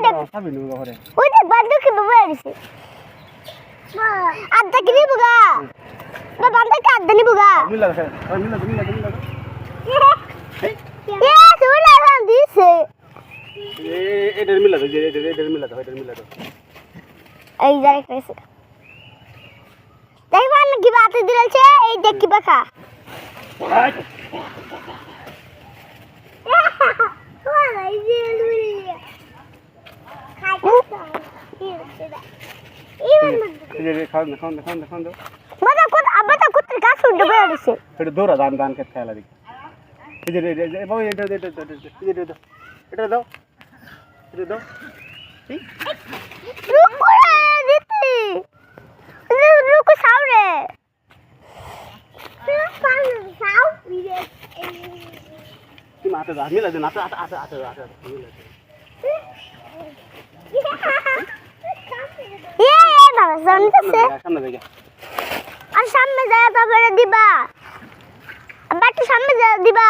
দেখ খাবি নি ঘরে ওই দেখ বান্দুকে বাবা আইছে আদা কি নিবুগা বা বান্দুকে আদা নিবুগা মিলা মিলা এ সুলা রান দিছে এটার মিলা দাও এটার মিলা দাও এই যাই কইছে দেখবা না কি বাতে দিলছে এই দেখ কি বাকা খাওয়ান দাও মাদা কোন আবাদা কোন গাছ উঠে বয়ে দিছে এটা দৌড়া ধান খেত খাইলা দেখি এই যে বাবু এটা দাও রুকো দিতি রুকো সাউরে সাউ কি মাথা দা মিলা দে নাটা আটা মিলা দে বাবা জানতেছে সামনে দেখে আর সামনে যায় তারপরে দিবা আবার একটু সামনে যায় দিবা